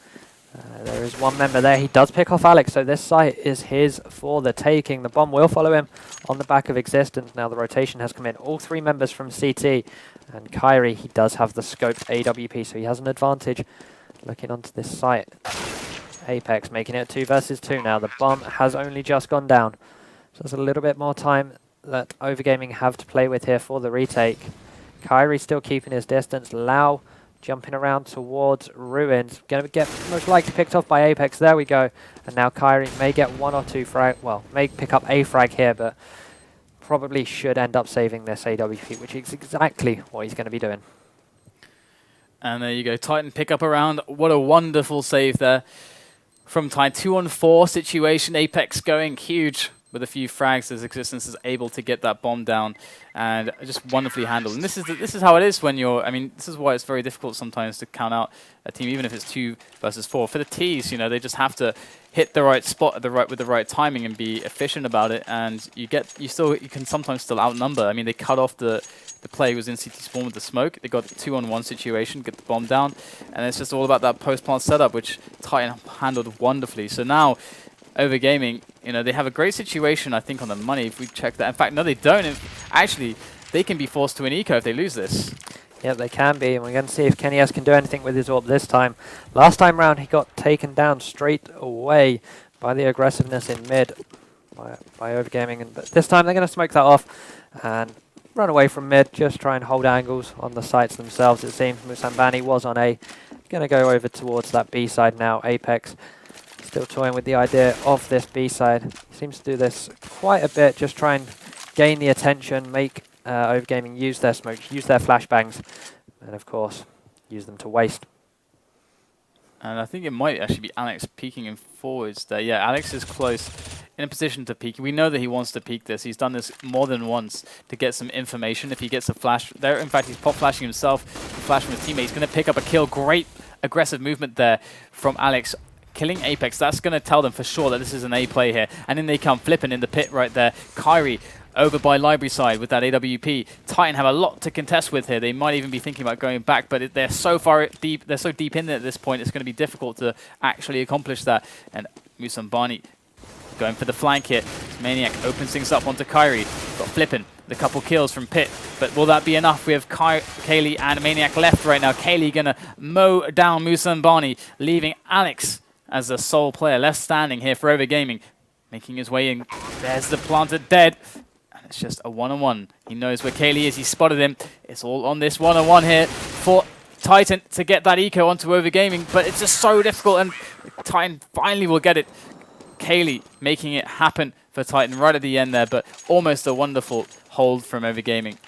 There is 1 member there. He does pick off Alex, so this site is his for the taking. The bomb will follow him on the back of Existence. Now the rotation has come in. All 3 members from CT. And Kyrie, he does have the scoped AWP, so he has an advantage looking onto this site. Apex making it 2 versus 2 now. The bomb has only just gone down. So there's a little bit more time that OverGaming have to play with here for the retake. Kyrie still keeping his distance. Lau jumping around towards Ruins. Going to get most likely picked off by Apex. There we go. And now Kyrie may get 1 or 2 frag. Well, may pick up a frag here, but probably should end up saving this AWP, which is exactly what he's going to be doing. And there you go. Titan pick up around. What a wonderful save there from Titan. 2-on-4 situation. Apex going huge with a few frags as Existence is able to get that bomb down and just wonderfully handled. And this is how it is when you're, I mean, this is why it's very difficult sometimes to count out a team, even if it's 2 versus 4. For the T's, you know, they just have to hit the right spot at with the right timing and be efficient about it, and you can sometimes still outnumber. I mean, they cut off the play was in CT spawn with the smoke. They got the 2-on-1 situation, get the bomb down, and it's just all about that post-plant setup, which Titan handled wonderfully. So now OverGaming, you know, they have a great situation, I think, on the money, if we check that. In fact, no, they don't. Actually, they can be forced to an eco if they lose this. Yeah, they can be, and we're going to see if Kenny S can do anything with his AWP this time. Last time round, he got taken down straight away by the aggressiveness in mid by OverGaming, but this time they're going to smoke that off and run away from mid, just try and hold angles on the sites themselves. It seems Musambani was on A. Going to go over towards that B side now. Apex still toying with the idea of this B side. Seems to do this quite a bit, just try and gain the attention, make OverGaming use their smokes, use their flashbangs, and of course, use them to waste. And I think it might actually be Alex peeking in forwards there. Yeah, Alex is close in a position to peek. We know that he wants to peek this. He's done this more than once to get some information. If he gets a flash there, in fact, he's pop flashing himself, flashing his teammate. He's going to pick up a kill. Great aggressive movement there from Alex. Killing Apex, that's going to tell them for sure that this is an A play here. And then they come flipping in the pit right there. Kyrie over by library side with that AWP. Titan have a lot to contest with here. They might even be thinking about going back, but they're so far deep. They're so deep in there at this point. It's going to be difficult to actually accomplish that. And Musambani going for the flank here. Maniac opens things up onto Kyrie. Got flipping the couple kills from Pit, but will that be enough? We have Kaylee and Maniac left right now. Kaylee gonna mow down Musambani, leaving Alex as the sole player left standing here for OverGaming, making his way in. There's the planted dead. It's just a 1-on-1. He knows where Kaylee is. He spotted him. It's all on this 1-on-1 here for Titan to get that eco onto OverGaming, but it's just so difficult, and Titan finally will get it. Kaylee making it happen for Titan right at the end there, but almost a wonderful hold from OverGaming.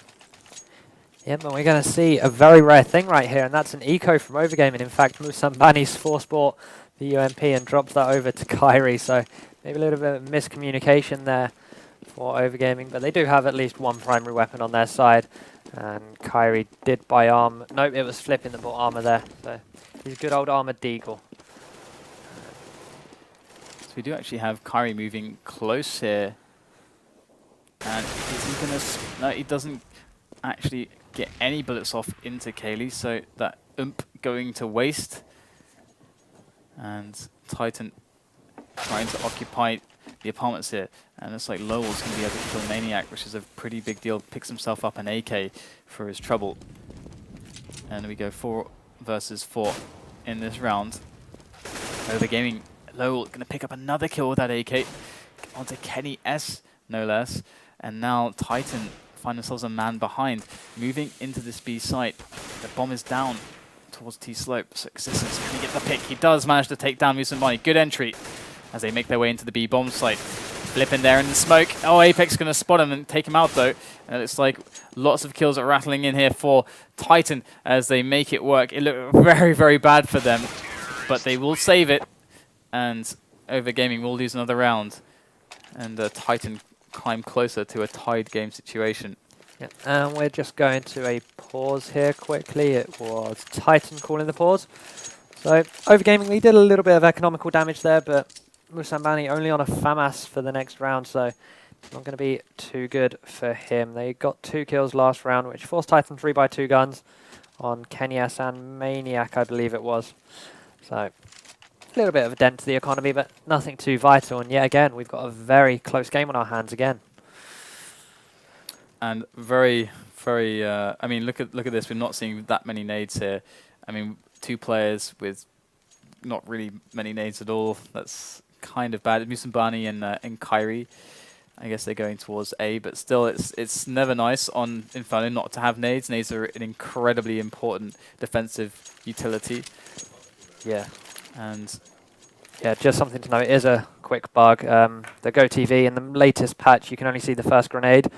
Yeah, but we're going to see a very rare thing right here, and that's an eco from OverGaming. In fact, Musambani's force bought the UMP and drops that over to Kyrie, so maybe a little bit of miscommunication there for OverGaming, but they do have at least one primary weapon on their side, and Kyrie did buy armor. Nope, it was Flipping that bought armor there, so he's good old armored deagle. So we do actually have Kyrie moving close here, and is he gonna? No, he doesn't actually get any bullets off into Kaylee, so that going to waste, and Titan trying to occupy the apartments here, and it's like Lowell's going to be able to kill Maniac, which is a pretty big deal. Picks himself up an AK for his trouble. And we go 4 versus 4 in this round. OverGaming, Lowell going to pick up another kill with that AK. Onto Kenny S, no less. And now Titan find themselves a man behind, moving into this B site. The bomb is down towards T slope. So Existence, can he get the pick? He does manage to take down Musambani. Good entry as they make their way into the B bomb site. Flipping there in the smoke. Oh, Apex going to spot him and take him out, though. And it looks like lots of kills are rattling in here for Titan as they make it work. It looked very, very bad for them, but they will save it. And OverGaming will lose another round. And Titan climb closer to a tied game situation. Yeah, and we're just going to a pause here quickly. It was Titan calling the pause. So OverGaming, we did a little bit of economical damage there, but Musambani only on a FAMAS for the next round, so not going to be too good for him. They got 2 kills last round, which forced Titan 3x2 guns on Kenyas and Maniac, I believe it was. So a little bit of a dent to the economy, but nothing too vital. And yet again, we've got a very close game on our hands again. And very, very. I mean, look at this. We're not seeing that many nades here. I mean, 2 players with not really many nades at all. That's kind of bad. Musambani and Kyrie. I guess they're going towards A, but still, it's never nice on Inferno not to have nades. Nades are an incredibly important defensive utility. Yeah. And yeah, just something to note. It is a quick bug. The GoTV in the latest patch, you can only see the first grenade,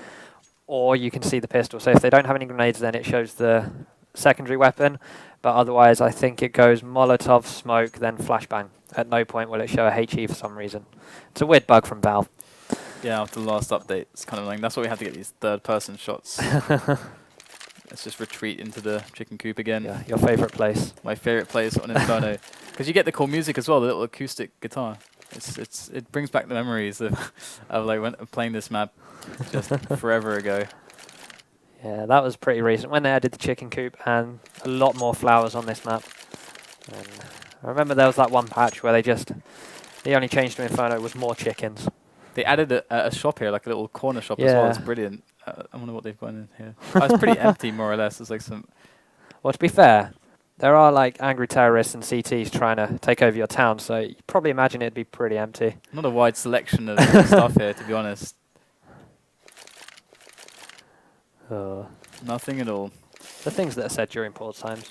or you can see the pistol. So if they don't have any grenades, then it shows the secondary weapon. But otherwise, I think it goes Molotov, smoke, then flashbang. At no point will it show a HE for some reason. It's a weird bug from Valve. yeah, after the last update, it's kind of annoying. That's why we had to get these third-person shots. Let's just retreat into the chicken coop again. Yeah, your favourite place. My favourite place on Inferno. Because you get the cool music as well, the little acoustic guitar. It brings back the memories of like playing this map just forever ago. Yeah, that was pretty recent when they added the chicken coop and a lot more flowers on this map. And I remember there was that one patch where the only change to Inferno was more chickens. They added a shop here, like a little corner shop as Yeah. well. It's brilliant. I wonder what they've got in here. Oh, it's pretty empty, more or less. It's like some. Well, to be fair, there are like angry terrorists and CTs trying to take over your town, so you probably imagine it'd be pretty empty. Not a wide selection of stuff here, to be honest. Nothing at all. The things that are said during pause times.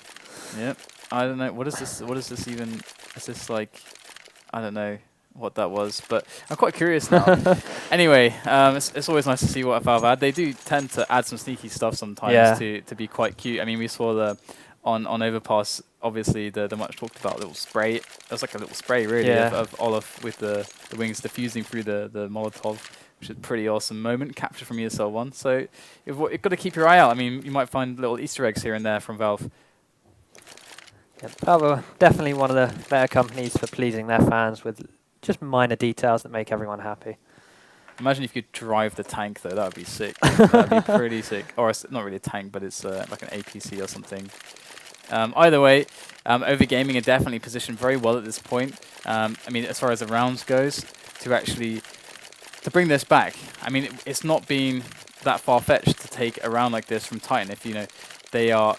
Yep. I don't know. What is this? What is this even? Is this like? I don't know what that was, but I'm quite curious now. Anyway, it's always nice to see what Valve add. They do tend to add some sneaky stuff sometimes to be quite cute. I mean, we saw on Overpass, obviously the much talked about little spray. It was like a little spray really of Olaf with the wings diffusing through the Molotov, which is a pretty awesome moment, captured from ESL 1. So you've got to keep your eye out. I mean, you might find little Easter eggs here and there from Valve. Yeah, Valve are definitely one of the better companies for pleasing their fans with just minor details that make everyone happy. Imagine if you could drive the tank, though. That would be sick. That would be pretty sick. Or it's not really a tank, but it's like an APC or something. Either way, OverGaming are definitely positioned very well at this point. I mean, as far as the rounds goes, to bring this back. I mean, it's not been that far-fetched to take a round like this from Titan. If they are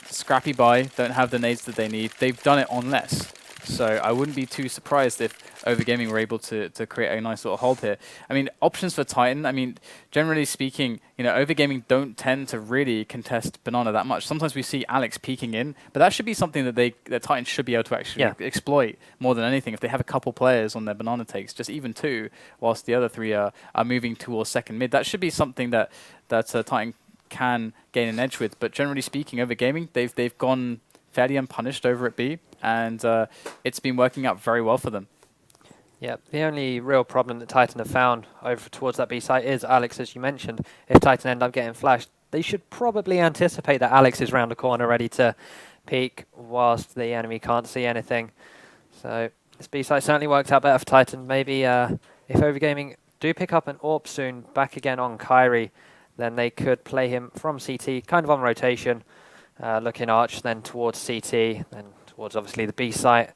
scrappy by, don't have the nades that they need. They've done it on less. So I wouldn't be too surprised if OverGaming were able to create a nice little hold here. I mean, options for Titan, I mean, generally speaking, OverGaming don't tend to really contest Banana that much. Sometimes we see Alex peeking in, but that should be something that Titan should be able to actually exploit more than anything. If they have a couple players on their Banana takes, just even 2, whilst the other 3 are moving towards second mid, that should be something that Titan can gain an edge with. But generally speaking, OverGaming, they've gone fairly unpunished over at B, and it's been working out very well for them. Yeah, the only real problem that Titan have found over towards that B site is Alex, as you mentioned. If Titan end up getting flashed, they should probably anticipate that Alex is round the corner ready to peek whilst the enemy can't see anything. So this B site certainly worked out better for Titan. Maybe if OverGaming do pick up an AWP soon back again on Kyrie, then they could play him from CT, kind of on rotation, looking arch, then towards CT, then towards obviously the B site,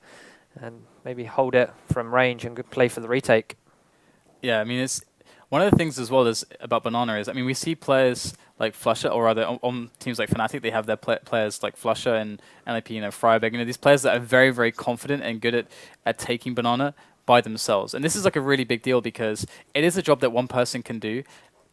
and maybe hold it from range and good play for the retake. Yeah, I mean, it's one of the things as well as about Banana is, I mean, we see players like Flusher, or rather on teams like Fnatic, they have their players like Flusher and NIP, Freiberg, these players that are very, very confident and good at taking Banana by themselves. And this is like a really big deal because it is a job that one person can do.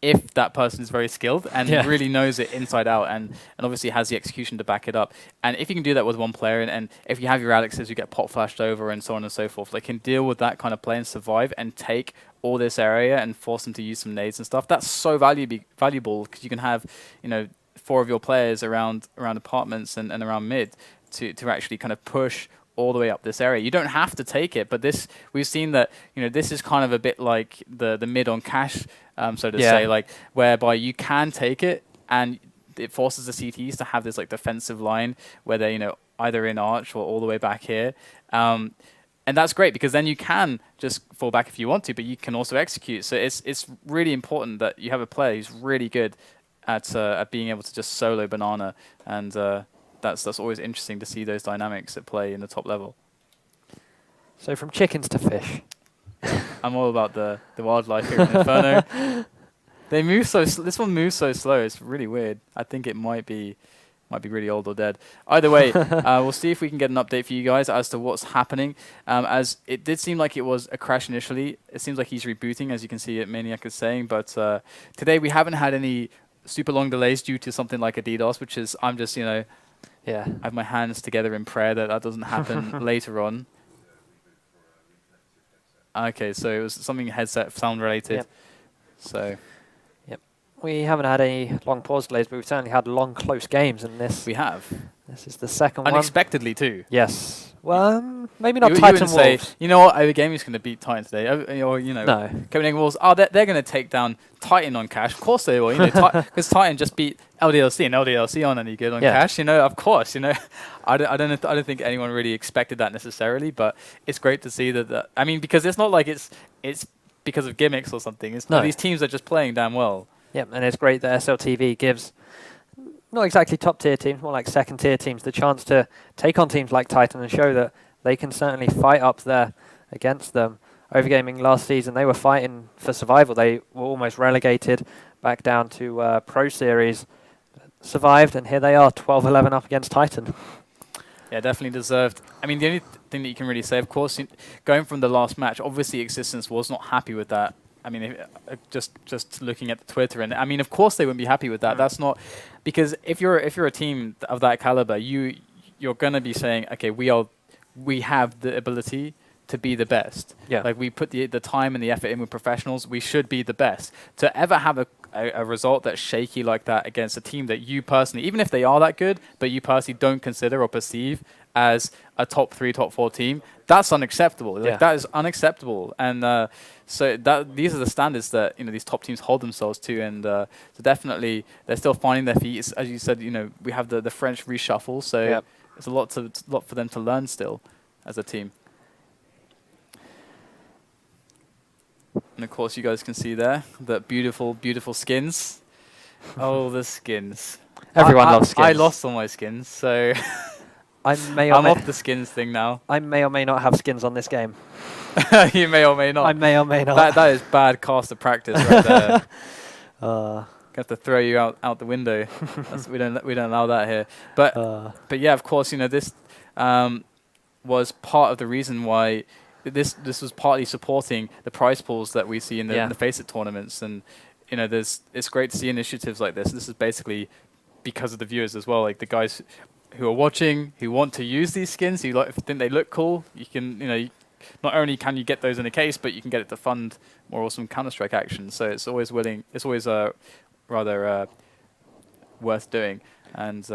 if that person is very skilled and Yeah. really knows it inside out and obviously has the execution to back it up. And if you can do that with one player, and if you have your Alexes who get pot flashed over and so on and so forth, they can deal with that kind of play and survive and take all this area and force them to use some nades and stuff. That's so valuable because you can have, 4 of your players around apartments and around mid to actually kind of push all the way up this area. You don't have to take it, but we've seen that this is kind of a bit like the mid on cash, so to say, like whereby you can take it and it forces the CTs to have this like defensive line where they're either in arch or all the way back here, and that's great because then you can just fall back if you want to, but you can also execute. So it's really important that you have a player who's really good at being able to just solo banana, and that's always interesting to see those dynamics at play in the top level. So from chickens to fish. I'm all about the wildlife here in Inferno. They move so this one moves so slow. It's really weird. I think it might be really old or dead. Either way, we'll see if we can get an update for you guys as to what's happening. As it did seem like it was a crash initially. It seems like he's rebooting, as you can see Maniac is saying. But today we haven't had any super long delays due to something like a DDoS, which is I'm just I have my hands together in prayer that doesn't happen later on. Okay, so it was something headset sound related. Yep. So we haven't had any long pause delays, but we've certainly had long close games in this. we have This is the second unexpectedly too. one. Yes. Well, maybe not You Titan wouldn't say, Wolves. you know what, OverGaming is going to beat Titan today, or No. Copenhagen Wolves. Oh, they're going to take down Titan on cash. Of course they will, because Titan just beat LDLC, and LDLC aren't any good on cash. Of course, I don't think anyone really expected that necessarily, but it's great to see that. I mean, because it's not like it's because of gimmicks or something. It's No. These teams are just playing damn well. Yep, and it's great that SLTV gives not exactly top tier teams, more like second tier teams, the chance to take on teams like Titan and show that they can certainly fight up there against them. OverGaming last season, they were fighting for survival. They were almost relegated back down to Pro Series. Survived, and here they are, 12-11 up against Titan. Yeah, definitely deserved. I mean, the only thing that you can really say, of course, going from the last match, obviously Existence was not happy with that. I mean, just looking at the Twitter, and I mean, of course they wouldn't be happy with that. That's not because if you're a team of that caliber, you're gonna be saying, okay, we have the ability to be the best. Yeah. Like we put the time and the effort in with professionals, we should be the best. To ever have a result that's shaky like that against a team that you personally, even if they are that good, but you personally don't consider or perceive as a top 3, top 4 team, that's unacceptable. Yeah. Like that is unacceptable. And so these are the standards that these top teams hold themselves to, and so definitely they're still finding their feet. As you said, we have the French reshuffle, so it's a lot for them to learn still as a team. And of course, you guys can see there the beautiful, beautiful skins. Oh, the skins! Everyone loves skins. I lost all my skins, so I'm off the skins thing now. I may or may not have skins on this game. You may or may not. I may or may not. That is bad caster practice right there. Have to throw you out the window. We don't allow that here. But yeah, of course, this was part of the reason why this was partly supporting the prize pools that we see in the Faceit tournaments, and it's great to see initiatives like this. This is basically because of the viewers as well, like the guys who are watching, who want to use these skins, who think they look cool. You can, not only can you get those in a case, but you can get it to fund more awesome Counter-Strike action. So it's always rather worth doing. And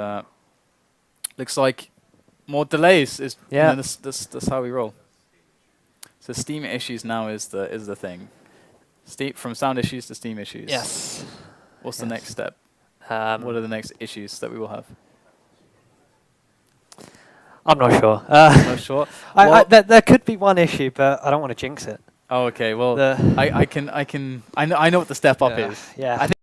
looks like more delays is that's how we roll. So Steam issues now is the thing. From sound issues to Steam issues. Yes. What's the next step? What are the next issues that we will have? I'm not sure. Not sure. There could be one issue, but I don't want to jinx it. Oh, okay. Well, I know what the step up is. Yeah. I think